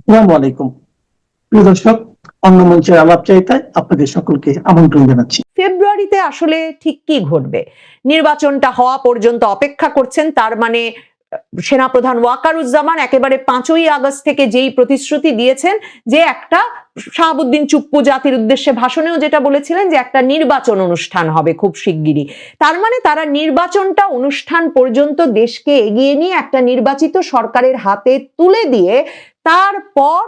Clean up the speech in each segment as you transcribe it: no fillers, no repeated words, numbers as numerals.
আসসালামু আলাইকুম। প্রিয় দর্শক, অন্য মঞ্চের আলাপচারিতায় আপনাদের সকলকে আমন্ত্রণ জানাচ্ছি। ফেব্রুয়ারিতে আসলে ঠিক কি ঘটবে? নির্বাচনটা হওয়া পর্যন্ত অপেক্ষা করছেন। তার মানে সেনাপ্রধান ওয়াকারুজ্জামান একেবারে ৫ই আগস্ট থেকে যেই প্রতিশ্রুতি দিয়েছেন যে একটা শাহাবুদ্দিন চুপ্পু জাতির উদ্দেশ্যে ভাষণেও যেটা বলেছিলেন যে একটা নির্বাচন অনুষ্ঠান হবে খুব শিগগিরই। তার মানে তারা নির্বাচনটা অনুষ্ঠান পর্যন্ত দেশকে এগিয়ে নিয়ে একটা নির্বাচিত সরকারের হাতে তুলে দিয়ে তারপর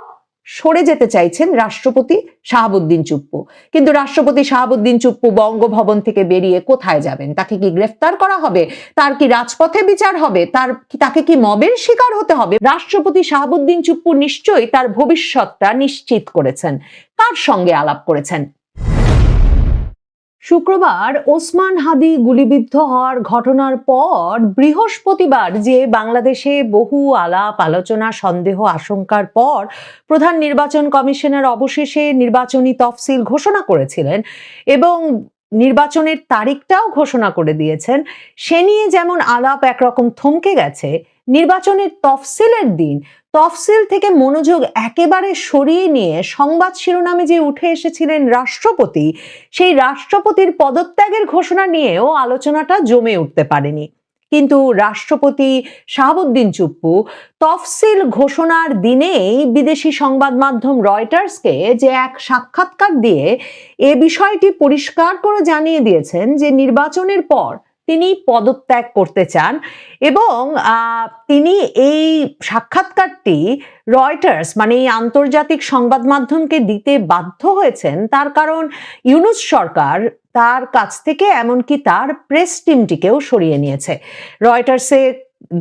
সরে যেতে চাইছেন রাষ্ট্রপতি শাহাবুদ্দিন চুপ্পু। কিন্তু রাষ্ট্রপতি শাহাবুদ্দিন চুপ্পু বঙ্গভবন থেকে বেরিয়ে কোথায় যাবেন? তাকে কি গ্রেফতার করা হবে? তার কি রাজপথে বিচার হবে? তাকে কি মবের শিকার হতে হবে? রাষ্ট্রপতি শাহাবুদ্দিন চুপ্পু নিশ্চয়ই তার ভবিষ্যৎটা নিশ্চিত করেছেন। কার সঙ্গে আলাপ করেছেন? শুক্রবার ওসমান হাদি গুলিবিদ্ধ হওয়ার ঘটনার পর বৃহস্পতিবার যে বাংলাদেশে বহু আলাপ আলোচনা সন্দেহ আশঙ্কার পর প্রধান নির্বাচন কমিশনার অবশেষে নির্বাচনী তফসিল ঘোষণা করেছিলেন এবং নির্বাচনের তারিখটাও ঘোষণা করে দিয়েছেন, সে নিয়ে যেমন আলাপ একরকম থমকে গেছে, নির্বাচনের তফসিলের দিন তফসিল থেকে মনোযোগ একেবারে সরিয়ে নিয়ে সংবাদ শিরোনামে যে উঠে এসেছিলেন রাষ্ট্রপতি, সেই রাষ্ট্রপতির পদত্যাগের ঘোষণা নিয়েও আলোচনাটা জমে উঠতে পারেনি। কিন্তু রাষ্ট্রপতি শাহাবুদ্দিন চুপ্পু তফসিল ঘোষণার দিনেই বিদেশি সংবাদ মাধ্যম রয়টার্সকে যে এক সাক্ষাৎকার দিয়ে এ বিষয়টি পরিষ্কার করে জানিয়ে দিয়েছেন যে নির্বাচনের পর তিনি পদত্যাগ করতে চান এবং তিনি এই সাক্ষাৎকারটি রয়টার্স মানে এই আন্তর্জাতিক সংবাদ মাধ্যমকে দিতে বাধ্য হয়েছেন। তার কারণ ইউনূস সরকার তার কাছ থেকে এমনকি তার প্রেস টিমটিকেও সরিয়ে নিয়েছে। রয়টার্সে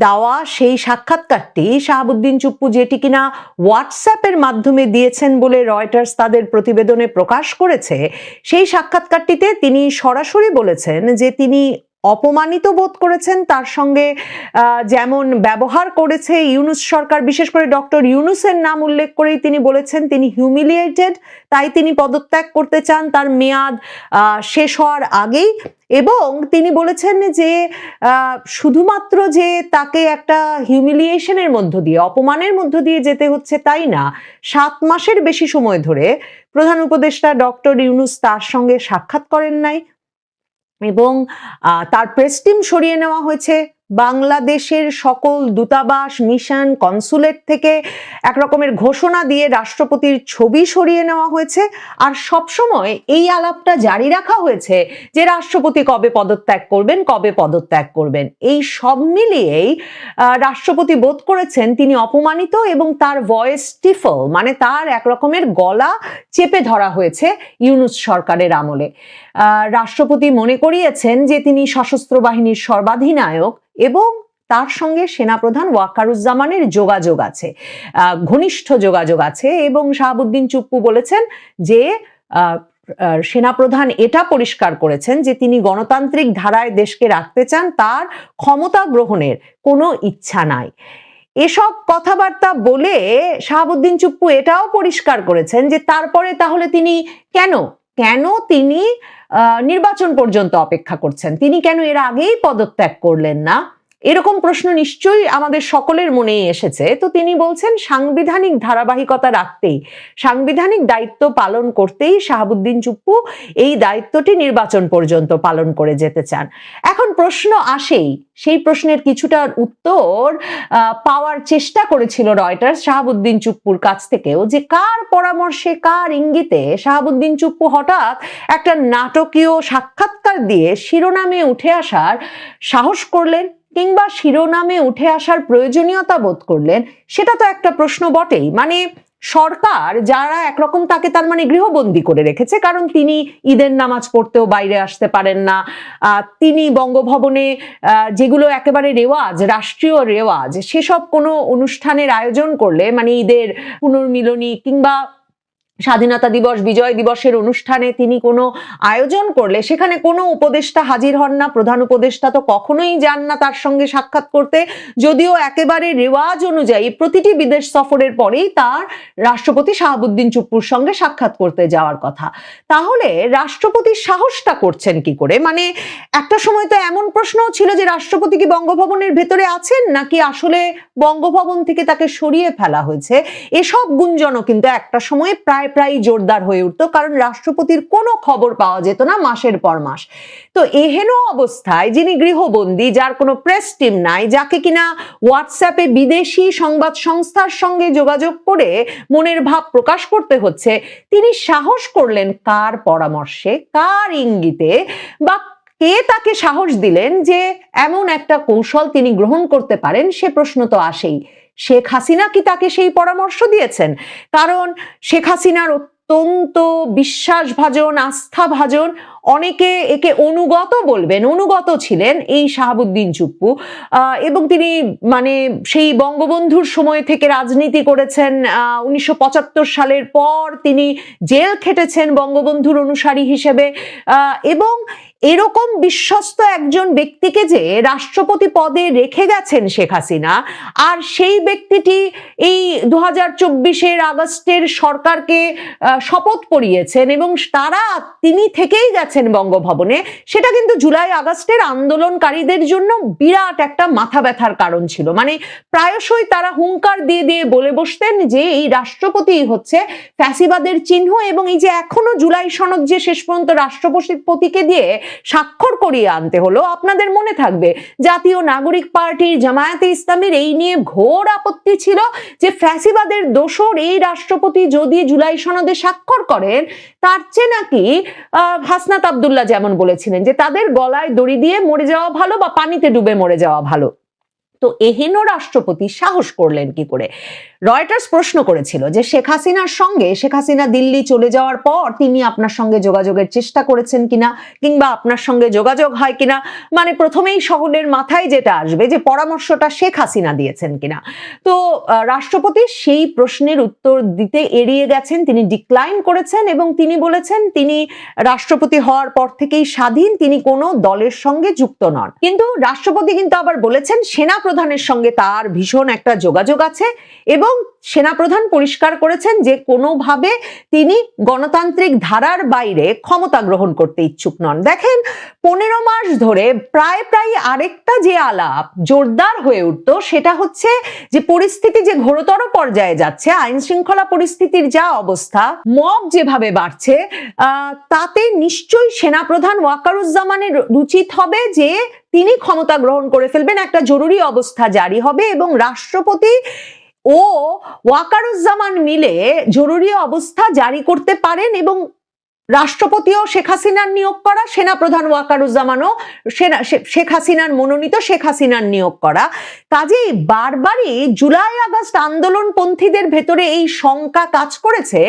দেওয়া সেই সাক্ষাৎকারটি শাহাবুদ্দিন চুপ্পু যেটি কিনা হোয়াটসঅ্যাপের মাধ্যমে দিয়েছেন বলে রয়টার্স তাদের প্রতিবেদনে প্রকাশ করেছে, সেই সাক্ষাৎকারটিতে তিনি সরাসরি বলেছেন যে তিনি অপমানিত বোধ করেছেন, তার সঙ্গে যেমন ব্যবহার করেছে ইউনূস সরকার, বিশেষ করে ডক্টর ইউনূসের নাম উল্লেখ করেই তিনি বলেছেন তিনি হিউমিলিয়েটেড, তাই তিনি পদত্যাগ করতে চান তার মেয়াদ শেষ হওয়ার আগেই। এবং তিনি বলেছেন যে শুধুমাত্র যে তাকে একটা হিউমিলিয়েশনের মধ্য দিয়ে, অপমানের মধ্য দিয়ে যেতে হচ্ছে তাই না, 7 মাসের বেশি সময় ধরে প্রধান উপদেষ্টা ডক্টর ইউনূস তার সঙ্গে সাক্ষাৎ করেন নাই এবং তার প্রেস টিম সরিয়ে নেওয়া হয়েছে। বাংলাদেশের সকল দূতাবাস, মিশন, কনসুলেট থেকে এক রকমের ঘোষণা দিয়ে রাষ্ট্রপতির ছবি সরিয়ে নেওয়া হয়েছে। আর সবসময় এই আলাপটা জারি রাখা হয়েছে যে রাষ্ট্রপতি কবে পদত্যাগ করবেন, কবে পদত্যাগ করবেন। এই সব মিলিয়েই রাষ্ট্রপতি বোধ করেছেন তিনি অপমানিত এবং তার ভয়েস স্টিফল, মানে তার এক রকমের গলা চেপে ধরা হয়েছে ইউনূস সরকারের আমলে। রাষ্ট্রপতি মনে করিয়েছেন যে তিনি সশস্ত্র বাহিনীর সর্বাধিনায়ক এবং তার সঙ্গে সেনাপ্রধান ওয়াকারুজ্জামানের যোগাযোগ আছে, ঘনিষ্ঠ যোগাযোগ আছে। এবং শাহাবুদ্দিন চুপ্পু বলেছেন যে সেনাপ্রধান এটা পরিষ্কার করেছেন যে তিনি গণতান্ত্রিক ধারায় দেশকে রাখতে চান, তার ক্ষমতা গ্রহণের কোনো ইচ্ছা নাই। এসব কথাবার্তা বলে শাহাবুদ্দিন চুপ্পু এটাও পরিষ্কার করেছেন যে তারপরে তাহলে তিনি কেন তিনি নির্বাচন পর্যন্ত অপেক্ষা করছেন, তিনি কেন এর আগেই পদত্যাগ করলেন না, এরকম প্রশ্ন নিশ্চয়ই আমাদের সকলের মনেই এসেছে। তো তিনি বলছেন সাংবিধানিক ধারাবাহিকতা রাখতেই, সাংবিধানিক দায়িত্ব পালন করতেই শাহাবুদ্দিন চুপ্পু এই দায়িত্বটি নির্বাচন পর্যন্ত পালন করে যেতে চান। এখন প্রশ্ন আসেই, সেই প্রশ্নের কিছুটা উত্তর পাওয়ার চেষ্টা করেছিল রয়টার্স শাহাবুদ্দিন চুপ্পুর কাছ থেকেও, যে কার পরামর্শে, কার ইঙ্গিতে শাহাবুদ্দিন চুপ্পু হঠাৎ একটা নাটকীয় সাক্ষাৎকার দিয়ে শিরোনামে উঠে আসার সাহস করলেন কিংবা শিরোনামে উঠে আসার প্রয়োজনীয়তা বোধ করলেন। সেটা তো একটা প্রশ্ন বটেই। মানে সরকার যারা একরকম তাকে তার মানে গৃহবন্দী করে রেখেছে, কারণ তিনি ঈদের নামাজ পড়তেও বাইরে আসতে পারেন না, তিনি বঙ্গভবনে যেগুলো একেবারে রেওয়াজ, রাষ্ট্রীয় রেওয়াজ, সেসব কোনো অনুষ্ঠানের আয়োজন করলে মানে ঈদের পুনর্মিলনী কিংবা স্বাধীনতা দিবস, বিজয় দিবসের অনুষ্ঠানে তিনি কোনো আয়োজন করলে সেখানে কোনো উপদেষ্টা হাজির হন না। প্রধান উপদেষ্টা তো কখনোই যান না তার সঙ্গে সাক্ষাৎ করতে, যদিও একেবারে রেওয়াজ অনুযায়ী প্রতিটি বিদেশ সফরের পরেই তার রাষ্ট্রপতি শাহাবুদ্দিন চুপ্পুর সঙ্গে সাক্ষাৎ করতে যাওয়ার কথা। তাহলে রাষ্ট্রপতির সাহসটা করছেন কি করে? মানে একটা সময় তো এমন প্রশ্নও ছিল যে রাষ্ট্রপতি কি বঙ্গভবনের ভেতরে আছেন নাকি আসলে বঙ্গভবন থেকে তাকে সরিয়ে ফেলা হয়েছে। এসব গুঞ্জনও কিন্তু একটা সময় প্রায় জোরদার হয়ে উঠতো, কারণ রাষ্ট্রপতির কোনো খবর পাওয়া যেত না মাসের পর মাস। তো এহেন অবস্থায় যিনি গৃহবন্দী, যার কোনো প্রেস টিম নাই, যাকে কিনা হোয়াটসঅ্যাপে বিদেশি সংবাদ সংস্থার সঙ্গে যোগাযোগ করে মনের ভাব প্রকাশ করতে হচ্ছে, তিনি সাহস করলেন কার পরামর্শে, কার ইঙ্গিতে, বা কে তাকে সাহস দিলেন যে এমন একটা কৌশল তিনি গ্রহণ করতে পারেন? সে প্রশ্ন তো আসেই। শেখ হাসিনা কি তাকে সেই পরামর্শ দিয়েছেন? কারণ শেখ হাসিনার অত্যন্ত বিশ্বাসভাজন, আস্থাভাজন, অনেকে একে অনুগত বলবেন, অনুগত ছিলেন এই শাহাবুদ্দিন চুপ্পু, এবং তিনি মানে সেই বঙ্গবন্ধুর সময় থেকে রাজনীতি করেছেন। 1975 সালের পর তিনি জেল খেটেছেন বঙ্গবন্ধুর অনুসারী হিসেবে, এবং এরকম বিশ্বস্ত একজন ব্যক্তিকে যে রাষ্ট্রপতি পদে রেখে গেছেন শেখ হাসিনা, আর সেই ব্যক্তিটি এই 2024 আগস্টের সরকারকে শপথ পড়িয়েছেন এবং তিনি থেকেই গেছেন বঙ্গভবনে, সেটা কিন্তু জুলাই আগস্টের আন্দোলনকারীদের জন্য বিরাট একটা মাথা ব্যথার কারণ ছিল। মানে প্রায়শই তারা হুঙ্কার দিয়ে দিয়ে বলে বসতেন যে এই রাষ্ট্রপতি হচ্ছে ফ্যাসিবাদের চিহ্ন, এবং এই যে এখনো জুলাই সনদ যে শেষ পর্যন্ত রাষ্ট্রপতিকে দিয়ে স্বাক্ষর করিয়ে আনতে হলো, আপনাদের মনে থাকবে জাতীয় নাগরিক পার্টির, জামায়াতে ইসলামের এই নিয়ে ঘোর আপত্তি ছিল যে ফ্যাসিবাদের দোসর এই রাষ্ট্রপতি যদি জুলাই সনদে স্বাক্ষর করেন, তার চেয়ে নাকি হাসনাত আব্দুল্লাহ যেমন বলেছিলেন যে তাদের গলায় দড়ি দিয়ে মরে যাওয়া ভালো বা পানিতে ডুবে মরে যাওয়া ভালো। তো এহেন রাষ্ট্রপতি সাহস করলেন কি করে? রয়টার্স প্রশ্ন করেছিল যে শেখ হাসিনা দিল্লি চলে যাওয়ার পর তিনি আপনার সঙ্গে যোগাযোগের চেষ্টা করেছেন কিনা, কিংবা আপনার সঙ্গে যোগাযোগ হয় কিনা। মানে প্রথমেই সকলের মাথায় যেটা আসবে যে পরামর্শটা শেখ হাসিনা দিয়েছেন কিনা। তো রাষ্ট্রপতি সেই প্রশ্নের উত্তর দিতে এড়িয়ে গেছেন, তিনি ডিক্লাইন করেছেন এবং তিনি বলেছেন তিনি রাষ্ট্রপতি হওয়ার পর থেকেই স্বাধীন, তিনি কোনো দলের সঙ্গে যুক্ত নন। কিন্তু রাষ্ট্রপতি কিন্তু আবার বলেছেন সেনা প্রধানের সঙ্গে তার ভীষণ একটা যোগাযোগ আছে, এবং সেনাপ্রধান পরিষ্কার করেছেন যে কোনোভাবে তিনি গণতান্ত্রিক ধারার বাইরে ক্ষমতা গ্রহণ করতে ইচ্ছুক নন। দেখেন 15 মাস ধরে প্রায় আরেকটা যে আলাপ জোরদার হয়ে উঠতো সেটা হচ্ছে যে পরিস্থিতি যে ঘোরতর পর্যায়ে যাচ্ছে, আইন শৃঙ্খলা পরিস্থিতির যা অবস্থা, মব যেভাবে বাড়ছে, তাতে নিশ্চয়ই সেনাপ্রধান ওয়াকারুজ্জামানের উচিত হবে যে তিনি ক্ষমতা গ্রহণ করে ফেলবেন, একটা জরুরি অবস্থা জারি হবে এবং রাষ্ট্রপতি ও ওয়াকারুজ্জামান মিলে জরুরি অবস্থা জারি করতে পারেন, এবং রাষ্ট্রপতিও শেখ হাসিনার নিয়োগ করা, সেনাপ্রধান ওয়াকারুজ্জামানও শেখ হাসিনার মনোনীত, শেখ হাসিনার নিয়োগ করা। কাজেই বারবারই জুলাই আগস্ট আন্দোলনপন্থীদের ভেতরে এই শঙ্কা কাজ করেছে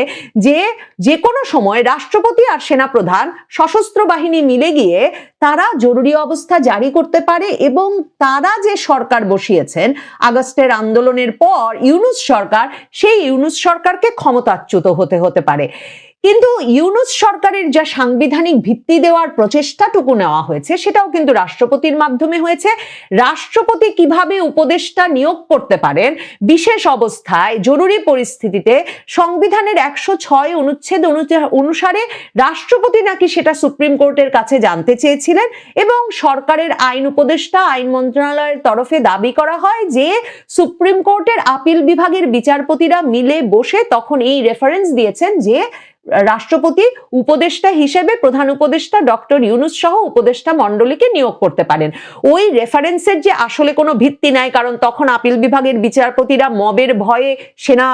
যে কোনো সময় রাষ্ট্রপতি আর সেনাপ্রধান সশস্ত্র বাহিনী মিলে গিয়ে তারা জরুরি অবস্থা জারি করতে পারে, এবং তারা যে সরকার বসিয়েছেন আগস্টের আন্দোলনের পর ইউনূস সরকার, সেই ইউনূস সরকারকে ক্ষমতাচ্যুত হতে পারে। কিন্তু ইউনূস সরকারের যা সাংবিধানিক ভিত্তি দেওয়ার প্রচেষ্টাটুকু নেওয়া হয়েছে সেটাও কিন্তু রাষ্ট্রপতির মাধ্যমে হয়েছে। রাষ্ট্রপতি কিভাবে উপদেষ্টা নিয়োগ করতে পারেন বিশেষ অবস্থায়, জরুরি পরিস্থিতিতে, সংবিধানের 106 অনুচ্ছেদ অনুসারে রাষ্ট্রপতি নাকি সেটা সুপ্রিম কোর্টের কাছে জানতে চেয়েছিলেন, এবং সরকারের আইন উপদেষ্টা, আইন মন্ত্রণালয়ের তরফে দাবি করা হয় যে সুপ্রিম কোর্টের আপিল বিভাগের বিচারপতিরা মিলে বসে তখন এই রেফারেন্স দিয়েছেন যে রাষ্ট্রপতি উপদেষ্টা হিসেবে প্রধান উপদেষ্টা ডক্টর ইউনূস সহ উপদেষ্টা মণ্ডলীকে নিয়োগ করতে পারেন। ওই রেফারেন্সের যে আসলে কোনো ভিত্তি নাই, কারণ তখন আপিল বিভাগের বিচারপতিরা মবের ভয়ে সেনা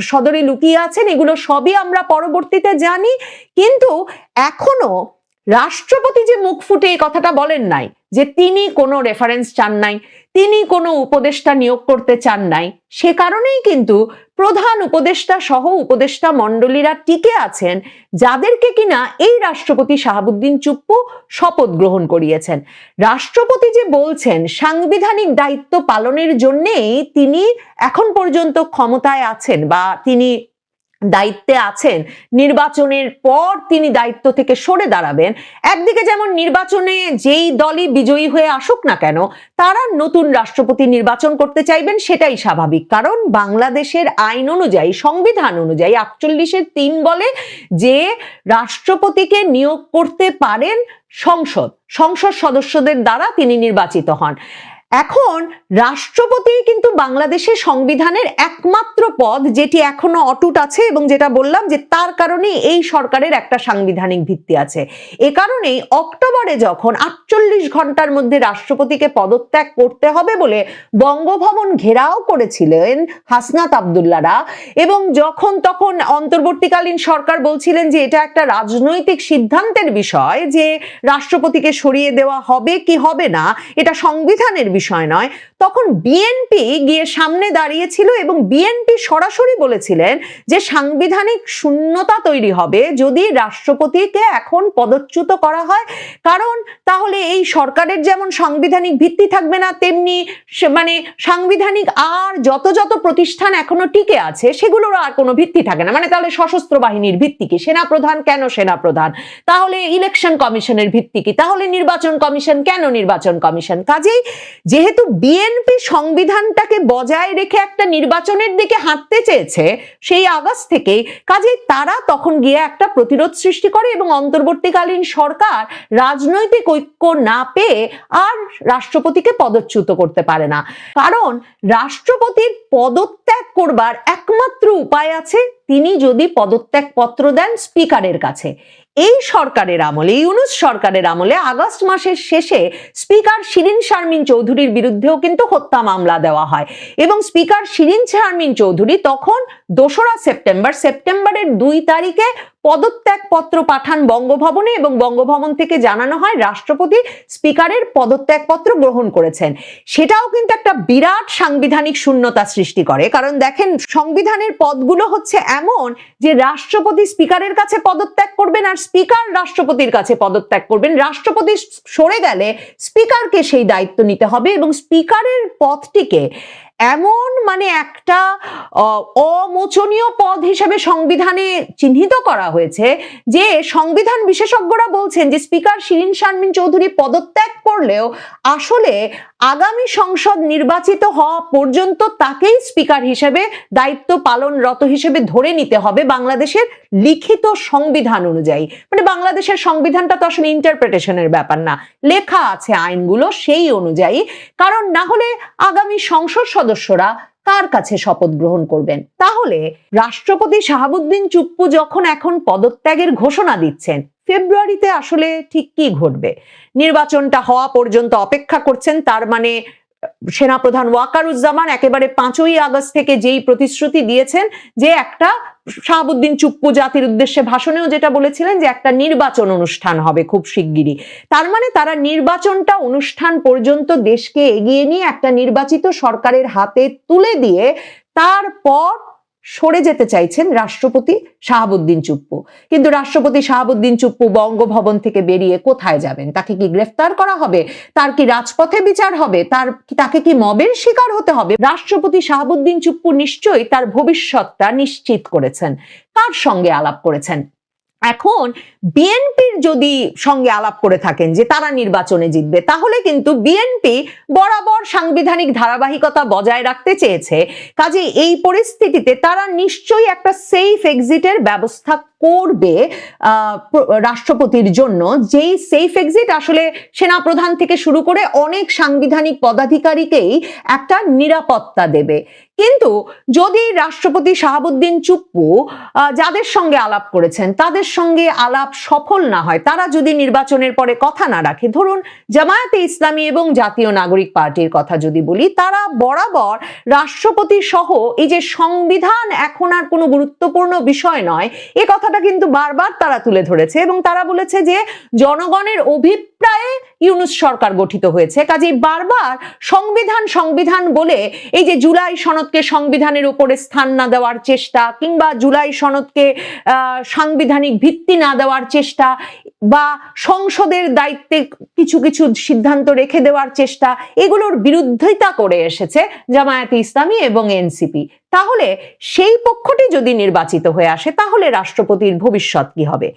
সদরে লুকিয়ে আছেন, এগুলো সবই আমরা পরবর্তীতে জানি। কিন্তু এখনো রাষ্ট্রপতি যে মুখ ফুটে এই কথাটা বলেন নাই যে তিনি কোনো রেফারেন্স চান নাই, তিনি কোনো উপদেষ্টা নিয়োগ করতে চান নাই, সে কারণেই কিন্তু প্রধান উপদেষ্টা সহ উপদেষ্টা মণ্ডলীরা টিকে আছেন, যাদেরকে কিনা এই রাষ্ট্রপতি শাহাবুদ্দিন চুপ্পু শপথ গ্রহণ করিয়েছেন। রাষ্ট্রপতি যে বলছেন সাংবিধানিক দায়িত্ব পালনের জন্যেই তিনি এখন পর্যন্ত ক্ষমতায় আছেন বা তিনি দায়িত্বে আছেন, নির্বাচনের পর তিনি দায়িত্ব থেকে সরে দাঁড়াবেন, একদিকে যেমন নির্বাচনে যেই দলই বিজয়ী হয়ে আসুক না কেন তারা নতুন রাষ্ট্রপতি নির্বাচন করতে চাইবেন, সেটাই স্বাভাবিক। কারণ বাংলাদেশের আইন অনুযায়ী, সংবিধান অনুযায়ী 48-এর 3 বলে যে রাষ্ট্রপতিকে নিয়োগ করতে পারেন সংসদ সদস্যদের দ্বারা তিনি নির্বাচিত হন। এখন রাষ্ট্রপতি কিন্তু বাংলাদেশের সংবিধানের একমাত্র পদ যেটি এখনো অটুট আছে, এবং যেটা বললাম যে তার কারণে এই সরকারের একটা সাংবিধানিক ভিত্তি আছে। এ কারণেই অক্টোবরে যখন 48 ঘন্টার মধ্যে রাষ্ট্রপতিকে পদত্যাগ করতে হবে বলে বঙ্গভবন ঘেরাও করেছিলেন হাসনাত আব্দুল্লাহরা, এবং যখন তখন অন্তর্বর্তীকালীন সরকার বলছিলেন যে এটা একটা রাজনৈতিক সিদ্ধান্তের বিষয় যে রাষ্ট্রপতিকে সরিয়ে দেওয়া হবে কি হবে না, এটা সংবিধানের বিষয় নয়, তখন বিএনপি গিয়ে সামনে দাঁড়িয়েছিল এবং বিএনপি সরাসরি বলেছিলেন যে সাংবিধানিক শূন্যতা তৈরি হবে যদি রাষ্ট্রপতিকে এখন পদচ্যুত করা হয়। কারণ তাহলে এই সরকারের যেমন সাংবিধানিক ভিত্তি থাকবে না, তেমনি মানে সাংবিধানিক আর যত প্রতিষ্ঠান এখনো টিকে আছে সেগুলোর আর কোনো ভিত্তি থাকে না। মানে তাহলে সশস্ত্র বাহিনীর ভিত্তি কি? সেনাপ্রধান কেন সেনাপ্রধান? তাহলে ইলেকশন কমিশনের ভিত্তি কি? তাহলে নির্বাচন কমিশন কেন নির্বাচন কমিশন? কাজেই যেহেতু বিএনপি সংবিধানটাকে বজায় রেখে একটা নির্বাচনের দিকে হাঁটতে চেয়েছে সেই আগস্ট থেকে, কাজেই তারা তখন গিয়ে একটা প্রতিরোধ সৃষ্টি করে এবং অন্তর্বর্তীকালীন সরকার রাজনৈতিক ঐক্য না পেয়ে আর রাষ্ট্রপতিকে পদচ্যুত করতে পারে না। কারণ রাষ্ট্রপতির পদত্যাগ করবার একমাত্র উপায় আছে তিনি যদি পদত্যাগ পত্র দেন স্পিকারের কাছে। এই সরকারের আমলে, ইউনূস সরকারের আমলে আগস্ট মাসের শেষে স্পিকার শিরীন শারমিন চৌধুরীর বিরুদ্ধেও কিন্তু হত্যা মামলা দেওয়া হয় এবং স্পিকার শিরীন শারমিন চৌধুরী তখন 2রা সেপ্টেম্বরের 2 তারিখে পদত্যাগ পত্র পাঠান বঙ্গভবনে এবং বঙ্গভবন থেকে জানানো হয় রাষ্ট্রপতি স্পিকারের পদত্যাগ পত্র গ্রহণ করেছেন। সেটাও কিন্তু একটা বিরাট সাংবিধানিক শূন্যতা সৃষ্টি করে। কারণ দেখেন, সংবিধানের পদগুলো হচ্ছে এমন যে রাষ্ট্রপতি স্পিকারের কাছে পদত্যাগ করবেন আর স্পিকার রাষ্ট্রপতির কাছে পদত্যাগ করবেন। রাষ্ট্রপতি সরে গেলে স্পিকারকে সেই দায়িত্ব নিতে হবে এবং স্পিকারের পদটিকে এমন মানে একটা অমোচনীয় পদ হিসেবে সংবিধানে চিহ্নিত করা হয়েছে যে সংবিধান বিশেষজ্ঞরা বলছেন যে স্পিকার শিরীন শারমিন চৌধুরী পদত্যাগ করলেও আসলে আগামী সংসদ নির্বাচিত হওয়া পর্যন্ত তাকেই স্পিকার হিসেবে দায়িত্ব পালনরত হিসেবে ধরে নিতে হবে বাংলাদেশের লিখিত সংবিধান অনুযায়ী। মানে বাংলাদেশের সংবিধানটা তো আসলে ইন্টারপ্রিটেশনের ব্যাপার না, লেখা আছে আইনগুলো সেই অনুযায়ী। কারণ না হলে আগামী সংসদ সদস্যরা কার কাছে শপথ গ্রহণ করবেন? তাহলে রাষ্ট্রপতি শাহাবুদ্দিন চুপ্পু যখন এখন পদত্যাগের ঘোষণা দিচ্ছেন, ফেব্রুয়ারিতে আসলে ঠিক কি ঘটবে? নির্বাচনটা হওয়া পর্যন্ত অপেক্ষা করছেন, তার মানে সেনাপ্রধান ওয়াকারুজ্জামান একেবারে 5ই আগস্ট থেকে যেই প্রতিশ্রুতি দিয়েছেন যে একটা শাহাবুদ্দিন চুপ্পু জাতির উদ্দেশ্যে ভাষণেও যেটা বলেছিলেন যে একটা নির্বাচন অনুষ্ঠান হবে খুব শিগগিরই, তার মানে তারা নির্বাচনটা অনুষ্ঠান পর্যন্ত দেশকে এগিয়ে নিয়ে একটা নির্বাচিত সরকারের হাতে তুলে দিয়ে তারপর সরে যেতে চাইছেন রাষ্ট্রপতি শাহাবুদ্দিন চুপ্পু। কিন্তু রাষ্ট্রপতি শাহাবুদ্দিন চুপ্পু বঙ্গভবন থেকে বেরিয়ে কোথায় যাবেন? তাকে কি গ্রেফতার করা হবে? তার কি রাজপথে বিচার হবে? তাকে কি মবের শিকার হতে হবে? রাষ্ট্রপতি শাহাবুদ্দিন চুপ্পু নিশ্চয়ই তার ভবিষ্যৎটা নিশ্চিত করেছেন। কার সঙ্গে আলাপ করেছেন? এখন বিএনপির যদি সঙ্গে আলাপ করে থাকেন যে তারা নির্বাচনে জিতবে, তাহলে কিন্তু বিএনপি বরাবর সাংবিধানিক ধারাবাহিকতা বজায় রাখতে চেয়েছে। কাজে এই পরিস্থিতিতে তারা নিশ্চয়ই একটা সেফ এক্সিটের ব্যবস্থা করবে রাষ্ট্রপতির জন্য, যেই সেফ এক্সিট আসলে সেনাপ্রধান থেকে শুরু করে অনেক সাংবিধানিক পদাধিকারীকেই একটা নিরাপত্তা দেবে। কিন্তু যদি রাষ্ট্রপতি শাহাবুদ্দিন চুপ্পু যাদের সঙ্গে আলাপ করেছেন তাদের সঙ্গে আলাপ সফল না হয়, তারা যদি নির্বাচনের পরে কথা না রাখে, ধরুন জামায়াতে ইসলামী এবং জাতীয় নাগরিক পার্টির কথা যদি বলি, তারা বরাবর রাষ্ট্রপতি সহ এই যে সংবিধান এখন আর কোনো গুরুত্বপূর্ণ বিষয় নয় এ কথাটা কিন্তু বারবার তারা তুলে ধরেছে এবং তারা বলেছে যে জনগণের অভিপ্রায়ে ইউনূস সরকার গঠিত হয়েছে। কাজেই বারবার সংবিধান সংবিধান বলে এই যে জুলাই সনদকে সংবিধানের উপরে স্থান না দেওয়ার চেষ্টা, কিংবা জুলাই সনদকে সাংবিধানিক ভিত্তি না দেওয়ার চেষ্টা, বা সংসদের দায়িত্বে কিছু কিছু সিদ্ধান্ত রেখে দেওয়ার চেষ্টা, এগুলোর বিরোধিতা করে এসেছে জামায়াতে ইসলামী এবং এনসিপি। তাহলে সেই পক্ষটি যদি নির্বাচিত হয়ে আসে, তাহলে রাষ্ট্রপতির ভবিষ্যৎ কি হবে?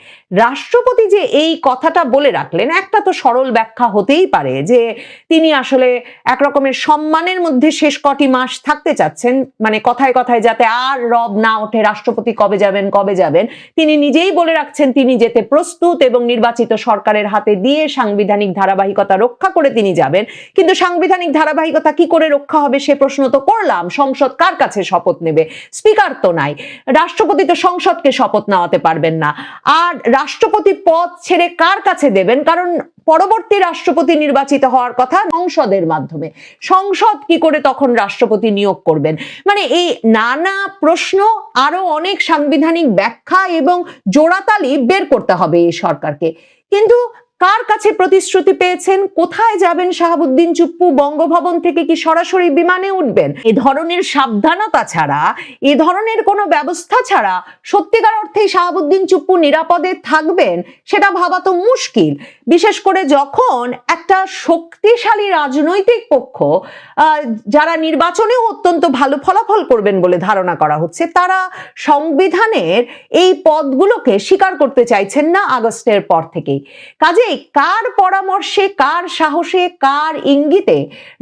রাষ্ট্রপতি যে এই কথাটা বলে রাখলেন, একটা তো সরল ব্যাখ্যা হতেই পারে যে তিনি আসলে একরকমের সম্মানের মধ্যে শেষ কটি মাস থাকতে চাচ্ছেন, মানে কথায় কথায় যাতে আর রব না ওঠে রাষ্ট্রপতি কবে যাবেন কবে যাবেন, তিনি নিজেই বলে রাখছেন তিনি যেতে প্রস্তুত এবং নির্বাচিত সরকারের হাতে দিয়ে সাংবিধানিক ধারাবাহিকতা রক্ষা করে তিনি যাবেন। কিন্তু সাংবিধানিক ধারাবাহিকতা কি করে রক্ষা হবে সে প্রশ্ন তো করলাম। সংসদ কার কাছে শপথ নেবে? স্পিকার তো নাই, রাষ্ট্রপতি তো সংসদকে শপথ নেওয়াতে পারবেন না। আর রাষ্ট্রপতি পদ ছেড়ে কার কাছে দেবেন? কারণ পরবর্তী রাষ্ট্রপতি নির্বাচিত হওয়ার কথা সংসদের মাধ্যমে। সংসদ কি করে তখন রাষ্ট্রপতি নিয়োগ করবেন? মানে এই নানা প্রশ্ন, আরো অনেক সাংবিধানিক ব্যাখ্যা এবং জোড়াতালি বের করতে হবে এই সরকারকে। কিন্তু কার কাছে প্রতিশ্রুতি পেয়েছেন? কোথায় যাবেন শাহাবুদ্দিন চুপ্পু? বঙ্গভবন থেকে কি সরাসরি বিমানে উঠবেন? এ ধরনের সাবধানতা ছাড়া, এ ধরনের কোনো ব্যবস্থা ছাড়া সত্যিকার অর্থেই শাহাবুদ্দিন চুপ্পু নিরাপদে থাকবেন সেটা ভাবা তো মুশকিল। বিশেষ করে যখন একটা শক্তিশালী রাজনৈতিক পক্ষ, যারা নির্বাচনেও অত্যন্ত ভালো ফলাফল করবেন বলে ধারণা করা হচ্ছে, তারা সংবিধানের এই পদগুলোকে স্বীকার করতে চাইছেন না আগস্টের পর থেকেই। কাজেই কার পরামর্শে, কার সাহসে, কার ইঙ্গিতে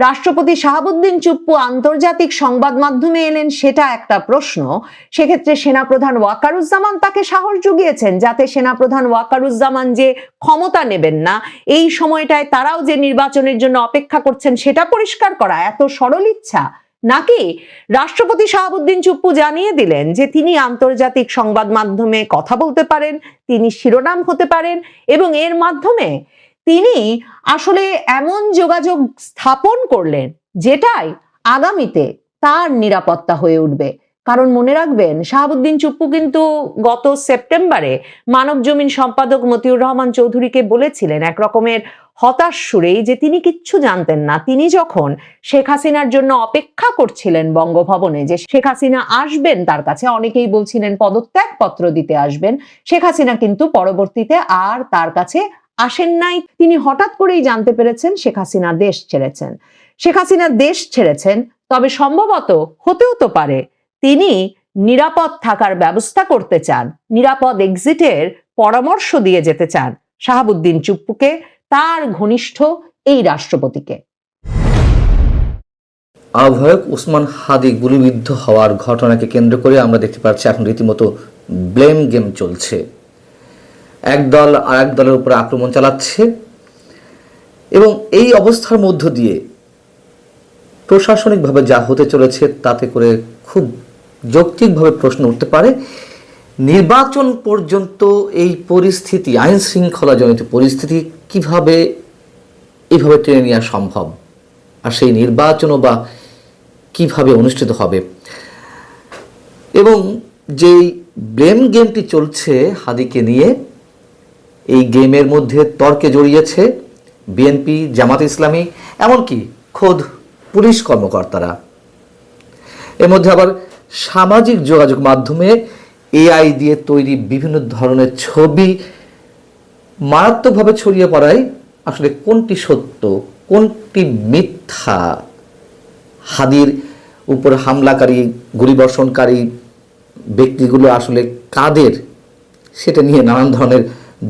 রাষ্ট্রপতি শাহাবুদ্দিন চুপ্পু আন্তর্জাতিক সংবাদ মাধ্যমে এলেন সেটা একটা প্রশ্ন। সেক্ষেত্রে সেনাপ্রধান ওয়াকারুজ্জামান তাকে সাহস জুগিয়েছেন, যাতে সেনাপ্রধান ওয়াকারুজ্জামান যে ক্ষমতা নেবেন না, এই সময়টায় তারাও যে নির্বাচনের জন্য অপেক্ষা করছেন সেটা পরিষ্কার করা এত সরল ইচ্ছা? নাকি রাষ্ট্রপতি শাহাবুদ্দিন চুপ্পু জানিয়ে দিলেন যে তিনি আন্তর্জাতিক সংবাদ মাধ্যমে কথা বলতে পারেন, তিনি শিরোনাম হতে পারেন, এবং এর মাধ্যমে তিনি আসলে এমন যোগাযোগ স্থাপন করলেন যেটাই আগামীতে তার নিরাপত্তা হয়ে উঠবে। কারণ মনে রাখবেন, শাহাবুদ্দিন চুপ্পু কিন্তু গত সেপ্টেম্বরে মানব জমিন সম্পাদক মতিউর রহমান চৌধুরীকে বলেছিলেন এক রকমের হতাশ সুরেই যে তিনি কিচ্ছু জানতেন না। তিনি যখন শেখ হাসিনার জন্য অপেক্ষা করছিলেন বঙ্গভবনে, যে শেখ হাসিনা আসবেন তার কাছে, অনেকেই বলছিলেন পদত্যাগ পত্র দিতে আসবেন, শেখ হাসিনা কিন্তু পরবর্তীতে আর তার কাছে আসেন নাই। তিনি হঠাৎ করেই জানতে পেরেছেন শেখ হাসিনা দেশ ছেড়েছেন। শেখ হাসিনা দেশ ছেড়েছেন, তবে সম্ভবত হতেও তো পারে তিনি নিরাপদ থাকার ব্যবস্থা করতে চান, নিরাপদ এক্সিটের পরামর্শ দিয়ে যেতে চান শাহাবুদ্দিন চুপ্পুকে, তার ঘনিষ্ঠ এই রাষ্ট্রপতিকে। আহ্বায়ক ওসমান হাদি গুলিবিদ্ধ হওয়ার ঘটনাকে কেন্দ্র করে আমরা দেখতে পাচ্ছি এখন রীতিমতো ব্লেম গেম চলছে। এক দল আর এক দলের উপর আক্রমণ চালাচ্ছে, এবং এই অবস্থার মধ্য দিয়ে প্রশাসনিকভাবে যা হতে চলেছে তাতে করে খুব যৌক্তিকভাবে প্রশ্ন উঠতে পারে, নির্বাচন পর্যন্ত এই পরিস্থিতি, আইন শৃঙ্খলাজনিত পরিস্থিতি কিভাবে এইভাবে টেনে নেওয়া সম্ভব, আর সেই নির্বাচনও বা কিভাবে অনুষ্ঠিত হবে। এবং যেই ব্লেম গেমটি চলছে হাদিকে নিয়ে, এই গেমের মধ্যে তর্কে জড়িয়েছে বিএনপি, জামাত ইসলামী, এমনকি খোদ পুলিশ কর্মকর্তারা। এর মধ্যে আবার সামাজিক যোগাযোগ মাধ্যমে এআই দিয়ে তৈরি বিভিন্ন ধরনের ছবি মারাত্মকভাবে ছড়িয়ে পড়ায় আসলে কোনটি সত্য কোনটি মিথ্যা, হাদির উপর হামলাকারী গুলিবর্ষণকারী ব্যক্তিগুলো আসলে কাদের, সেটা নিয়ে নানান ধরনের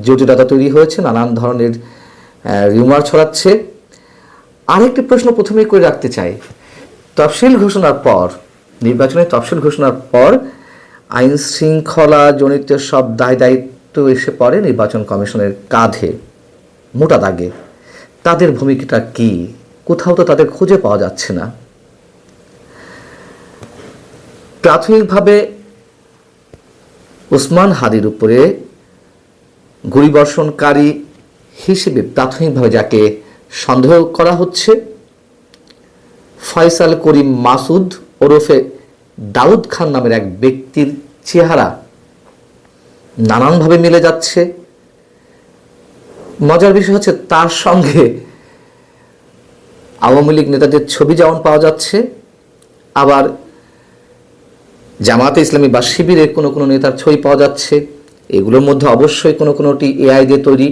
জটিলতা তৈরি হয়েছে, নানান ধরনের রিউমার ছড়াচ্ছে। আরেকটি প্রশ্ন প্রথমেই করে রাখতে চাই, তফসিল ঘোষণার পর, নির্বাচনের তফসিল ঘোষণার পর আইন শৃঙ্খলা জনিত সব দায় দায়িত্ব এসে পড়ে নির্বাচন কমিশনের কাঁধে মোটা দাগে। তাদের ভূমিকাটা কি? কোথাও তো তাদের খুঁজে পাওয়া যাচ্ছে না। প্রাথমিকভাবে ওসমান হাদির উপরে গুলিবর্ষণকারী হিসেবে প্রাথমিকভাবে যাকে সন্দেহ করা হচ্ছে, ফয়সাল করিম মাসুদ ওরফে দাউদ খান নামের এক ব্যক্তির চেহারা নানানভাবে মিলে যাচ্ছে। মজার বিষয় হচ্ছে তার সঙ্গে আওয়ামী লীগ নেতাদের ছবি যেমন পাওয়া যাচ্ছে, আবার জামায়াতে ইসলামী বা শিবিরের কোনো কোনো নেতার ছবি পাওয়া যাচ্ছে। এগুলোর মধ্যে অবশ্যই কোনো কোনোটি এআই দিয়ে তৈরি।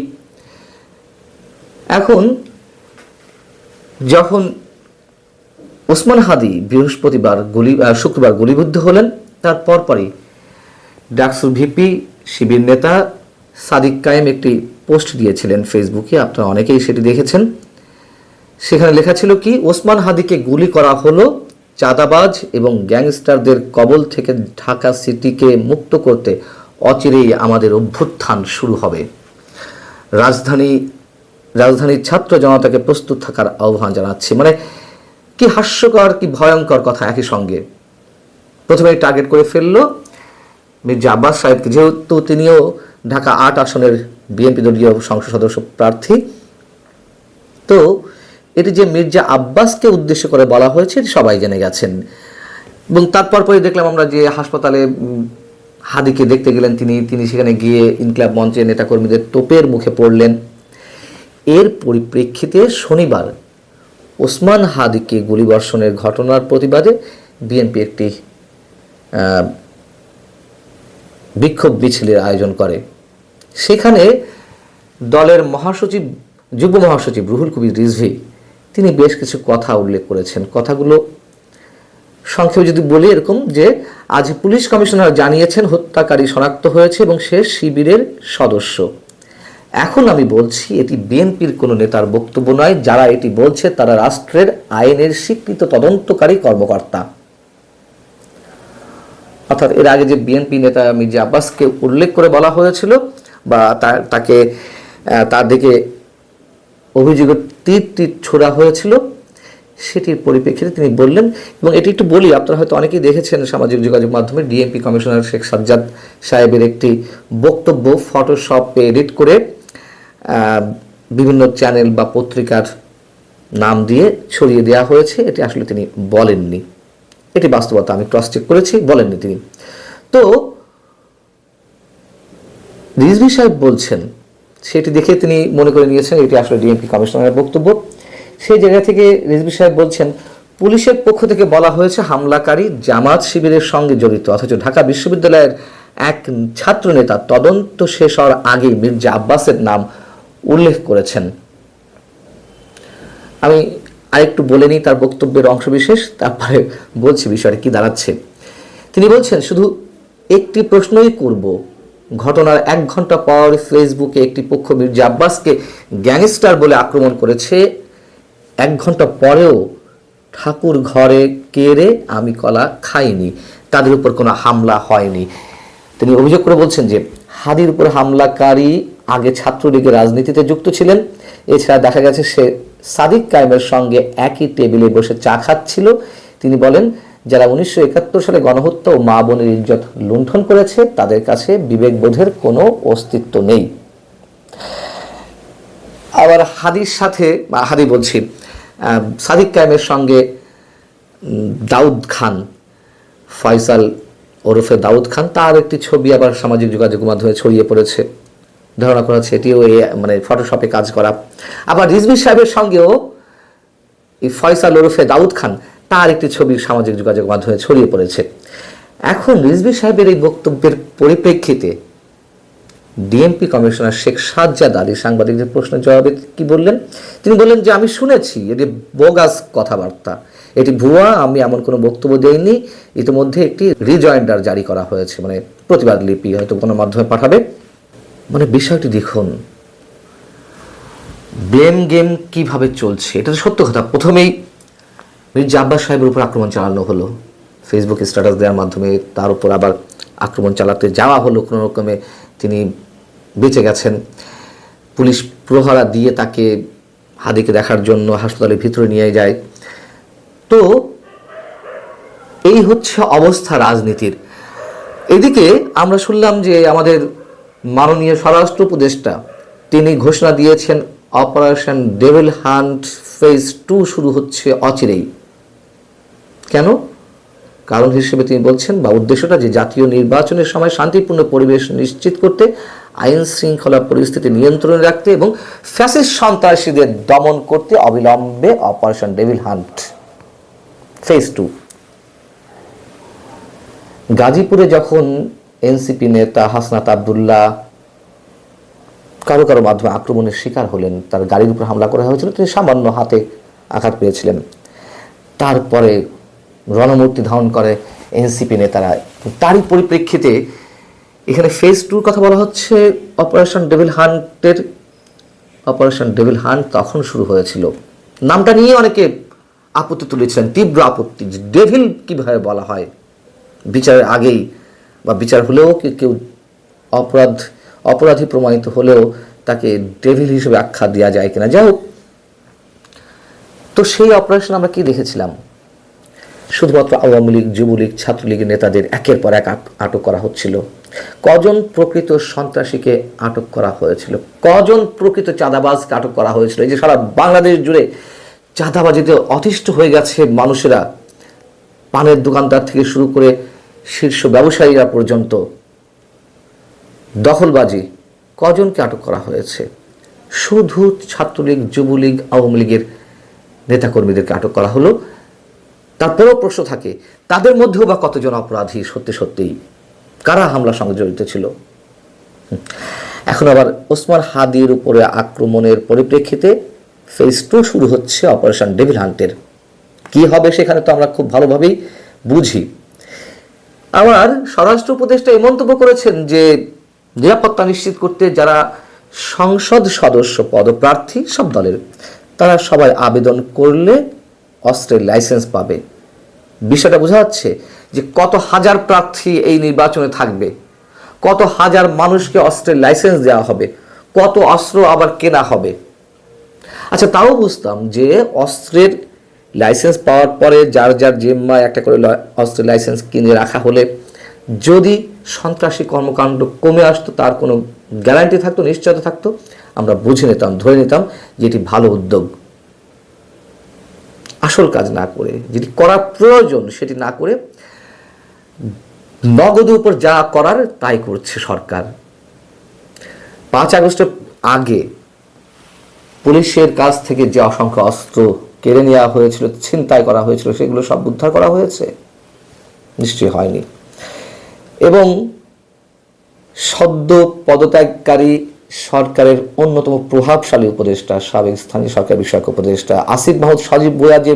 এখন যখন ওসমান হাদি শুক্রবার গুলিবিদ্ধ হলেন, তার পরপরই ডাকসুর ভিপি শিবির নেতা সাদিক কায়েম একটি পোস্ট দিয়েছিলেন ফেসবুকে, আপনারা অনেকেই সেটি দেখেছেন। সেখানে লেখা ছিল কি, ওসমান হাদিকে গুলি করা হলো, চাঁদাবাজ এবং গ্যাংস্টারদের কবল থেকে ঢাকা সিটিকে মুক্ত করতে অচিরেই আমাদের অভ্যুত্থান শুরু হবে। রাজধানীর ছাত্র জনতাকে প্রস্তুত থাকার আহ্বান জানাচ্ছি। মানে কি হাস্যকর, কি ভয়ঙ্কর কথা একই সঙ্গে। প্রথমে টার্গেট করে ফেললো মির্জা আব্বাস সাহেবকে, যেহেতু তিনিও ঢাকা ৮ আসনের বিএনপি দলীয় সংসদ সদস্য প্রার্থী। তো এটি যে মির্জা আব্বাসকে উদ্দেশ্য করে বলা হয়েছে এটি সবাই জেনে গেছেন। এবং তারপর পরে দেখলাম আমরা যে হাসপাতালে হাদিকে দেখতে গেলেন তিনি সেখানে গিয়ে ইনকিলাব মঞ্চের নেতাকর্মীদের তোপের মুখে পড়লেন। এর পরিপ্রেক্ষিতে শনিবার ওসমান হাদিকে গুলিবর্ষণের ঘটনার প্রতিবাদে বিএনপি একটি বিক্ষোভ মিছিলের আয়োজন করে। সেখানে দলের যুগ্ম মহাসচিব রুহুল কবির রিজভী তিনি বেশ কিছু কথা উল্লেখ করেছেন। কথাগুলো সংক্ষেপে যদি বলি এরকম যে, আজ পুলিশ কমিশনার জানিয়েছেন হত্যাকারী শনাক্ত হয়েছে এবং সে শিবিরের সদস্য। এখন আমি বলছি এটি বিএনপির কোনো নেতার বক্তব্য নয়। যারা এটি বলছে তারা রাষ্ট্রের আইনের স্বীকৃত তদন্তকারী কর্মকর্তা। অর্থাৎ এর আগে যে বিএনপি নেতা মির্জা আব্বাসকে উল্লেখ করে বলা হয়েছিল বা তার দিকে অভিযোগের তীর ছোড়া হয়েছিল, সেটির পরিপ্রেক্ষিতে তিনি বললেন। এবং এটি একটু বলি, আপনারা হয়তো অনেকেই দেখেছেন সামাজিক যোগাযোগ মাধ্যমে ডিএমপি কমিশনার শেখ সাজ্জাদ সাহেবের একটি বক্তব্য ফটোশপে এডিট করে বিভিন্ন চ্যানেল বা পত্রিকার নাম দিয়ে ছড়িয়ে দেওয়া হয়েছে। এটি আসলে তিনি বলেননি, এটি বাস্তবতা, আমি ক্রস চেক করেছি, বলেননি তিনি। তো রিজভী সাহেব বলছেন, সেটি দেখে তিনি মনে করে নিয়েছেন এটি আসলে ডিএমপি কমিশনারের বক্তব্য। সেই জায়গা থেকে রিজভী সাহেব বলছেন, পুলিশের পক্ষ থেকে বলা হয়েছে হামলাকারী জামাত শিবিরের সঙ্গে জড়িত, অথচ ঢাকা বিশ্ববিদ্যালয়ের এক ছাত্র নেতা তদন্ত শেষ হওয়ার আগেই মির্জা আব্বাসের নাম উল্লেখ করেছেন। আমি আরেকটু বলে নিই তার বক্তব্যের অংশবিশেষ, তারপরে বলছি বিষয়টা কি দাঁড়াচ্ছে। তিনি বলছেন, শুধু একটি প্রশ্নই করব, ঘটনার 1 ঘন্টা পর ফেসবুকে একটি পক্ষ মির্জা আব্বাসকে গ্যাংস্টার বলে আক্রমণ করেছে। 1 ঘন্টা পরেও ঠাকুর ঘরে কেড়ে আমি কলা খাইনি, তাদের উপর কোনো হামলা হয়নি। তিনি অভিযোগ করে বলছেন যে হাদির উপর হামলাকারী আগে ছাত্রলীগের রাজনীতিতে যুক্ত ছিলেন। এছাড়া দেখা গেছে সে সাদিক কায়েমের সঙ্গে একই টেবিলে বসে চা খাচ্ছিল। তিনি বলেন, যারা 1971 সালে গণহত্যা ও মা বোনের ইজ্জত লুণ্ঠন করেছে তাদের কাছে বিবেকবোধের কোনো অস্তিত্ব নেই। আবার সাদিক কায়েমের সঙ্গে দাউদ খান, ফয়সাল ওরফে দাউদ খান, তার একটি ছবি আবার সামাজিক যোগাযোগ মাধ্যমে ছড়িয়ে পড়েছে। ধারণা করা হচ্ছে এটিও ফটোশপে কাজ করা। আবার রিজভী সাহেবের সঙ্গেও এই ফয়সাল ওরফে দাউদ খান, তার একটি ছবি সামাজিক যোগাযোগ মাধ্যমে ছড়িয়ে পড়েছে। এখন রিজভী সাহেবের এই বক্তব্যের পরিপ্রেক্ষিতে ডিএমপি কমিশনার শেখ সাজ্জাদ আলী সাংবাদিকদের প্রশ্নের জবাবে কি বললেন? তিনি বললেন যে আমি শুনেছি এটি বোগাস কথাবার্তা, এটি ভুয়া, আমি এমন কোনো বক্তব্য দেইনি। ইতিমধ্যে একটি রিজয়েন্ডার জারি করা হয়েছে, মানে প্রতিবাদ লিপি হয়তো কোনো মাধ্যমে পাঠাবে। মানে বিষয়টি দেখুন, ব্লেম গেম কিভাবে চলছে, এটা তো সত্য কথা। প্রথমেই মির্জা আব্বাস সাহেবের উপর আক্রমণ চালানো হলো, ফেসবুকে স্ট্যাটাস দেওয়ার মাধ্যমে তার উপর আবার আক্রমণ চালাতে যাওয়া হলো। কোনো রকমে তিনি বেঁচে গেছেন। পুলিশ প্রহরা দিয়ে তাকে হাদিকে দেখার জন্য হাসপাতালের ভিতরে নিয়ে যায়। তো এই হচ্ছে অবস্থা রাজনীতির। এদিকে আমরা শুনলাম যে আমাদের মাননীয় স্বরাষ্ট্র উপদেষ্টা তিনি ঘোষণা দিয়েছেন অপারেশন ডেভিল হান্ট ফেজ 2 শুরু হচ্ছে অচিরেই। কেন? কারণ হিসেবে তিনি বলছেন বা উদ্দেশ্যটা যে জাতীয় নির্বাচনের সময় শান্তিপূর্ণ পরিবেশ নিশ্চিত করতে আইন শৃঙ্খলা পরিস্থিতি নিয়ন্ত্রণে রাখতে এবং ফ্যাসিস্ট সন্ত্রাসীদের দমন করতে অবিলম্বে অপারেশন ডেভিল হান্ট ফেজ 2। গাজীপুরে যখন এনসিপি নেতা হাসনাত আব্দুল্লাহ কারো কারো মাধ্যমে আক্রমণের শিকার হলেন, তার গাড়ির উপর হামলা করা হয়েছিল, তিনি সামান্য হাতে আঘাত পেয়েছিলেন। তারপরে রণমূর্তি ধারণ করে এনসিপি নেতারা। তারই পরিপ্রেক্ষিতে এখানে ফেজ 2 কথা বলা হচ্ছে। অপারেশন ডেভিল হান্ট তখন শুরু হয়েছিল। নামটা নিয়ে অনেকে আপত্তি তুলেছিলেন, তীব্র আপত্তি, যে ডেভিল কিভাবে বলা হয়, বিচারের আগেই বা বিচার হলেও কেউ অপরাধী প্রমাণিত হলেও তাকে ডেভিল হিসেবে আখ্যা দেওয়া যায় কিনা। যাই হোক, তো সেই অপারেশন আমরা কি দেখেছিলাম? শুধুমাত্র আওয়ামী লীগ, যুবলীগ, ছাত্রলীগের নেতাদের একের পর এক আটক করা হচ্ছিল। কজন প্রকৃত সন্ত্রাসীকে আটক করা হয়েছিল, কজন প্রকৃত চাঁদাবাজকে আটক করা হয়েছিল। এই যে সারা বাংলাদেশ জুড়ে চাঁদাবাজিতে অতিষ্ঠ হয়ে গেছে মানুষেরা, পানের দোকানদার থেকে শুরু করে শীর্ষ ব্যবসায়ীরা পর্যন্ত, দখলবাজি, কজনকে আটক করা হয়েছে? শুধু ছাত্রলীগ, যুবলীগ, আওয়ামী লীগের নেতাকর্মীদেরকে আটক করা হলো। তারপরেও প্রশ্ন থাকে, তাদের মধ্যেও বা কতজন অপরাধী সত্যিই, কারা হামলার সঙ্গে জড়িত ছিল? এখন আবার ওসমান হাদির উপরে আক্রমণের পরিপ্রেক্ষিতে ফেজ 2 শুরু হচ্ছে অপারেশন ডেভিল হান্টের। কি হবে সেখানে তো আমরা খুব ভালোভাবেই বুঝি। আবার স্বরাষ্ট্র উপদেষ্টা এই মন্তব্য করেছেন যে নিরাপত্তা নিশ্চিত করতে যারা সংসদ সদস্য পদপ্রার্থী সব দলের, তারা সবাই আবেদন করলে অস্ত্রের লাইসেন্স পাবে। বিষয়টা বোঝা যাচ্ছে যে কত হাজার প্রার্থী এই নির্বাচনে থাকবে, কত হাজার মানুষকে অস্ত্রের লাইসেন্স দেওয়া হবে, কত অস্ত্র আবার কেনা হবে। আচ্ছা, তাও বুঝতাম যে অস্ত্রের লাইসেন্স পাওয়ার পরে যার জিম্মায় একটা করে অস্ত্রের লাইসেন্স কিনে রাখা হলে যদি সন্ত্রাসী কর্মকাণ্ড কমে আসতো, তার কোনো গ্যারান্টি থাকতো, নিশ্চয়তা থাকতো, আমরা বুঝে নিতাম, ধরে নিতাম যে এটি ভালো উদ্যোগ। আসল কাজ না করে, যেটি করা প্রয়োজন সেটি না করে নগদের উপর যা করার তাই করছে সরকার। 5 আগস্টের আগে পুলিশের কাছ থেকে যে অসংখ্য অস্ত্র কেড়ে নেওয়া হয়েছিল, ছিনতাই করা হয়েছিল, সেগুলো সব উদ্ধার করা হয়েছে? নিশ্চয়ই হয়নি। এবং সদ্য পদত্যাগকারী সরকারের অন্যতম প্রভাবশালী উপদেষ্টা, সাবেক স্থানীয় সরকার বিষয়ক উপদেষ্টা আসিফ মাহমুদ সজীব ভুঁইয়া যে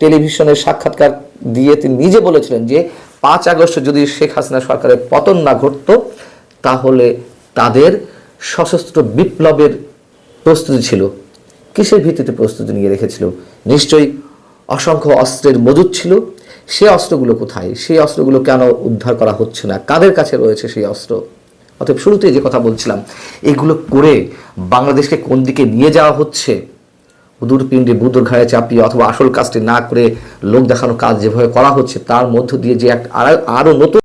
টেলিভিশনের সাক্ষাৎকার দিয়ে তিনি নিজে বলেছিলেন যে 5 আগস্ট যদি শেখ হাসিনা সরকারের পতন না ঘটতো তাহলে তাদের সশস্ত্র বিপ্লবের প্রস্তুতি ছিল। কিসের ভিত্তিতে প্রস্তুতি নিয়ে রেখেছিল? নিশ্চয়ই অসংখ্য অস্ত্রের মজুদ ছিল। সেই অস্ত্রগুলো কোথায়? সেই অস্ত্রগুলো কেন উদ্ধার করা হচ্ছে না? কাদের কাছে রয়েছে সেই অস্ত্র? অতএব শুরুতেই যে কথা বলছিলাম, এগুলো করে বাংলাদেশকে কোন দিকে নিয়ে যাওয়া হচ্ছে, বুদুর পিণ্ডে বুদুর ঘাড়ে চাপিয়ে অথবা আসল কাজটি না করে লোক দেখানো কাজ যেভাবে করা হচ্ছে, তার মধ্য দিয়ে যে আরো নতুন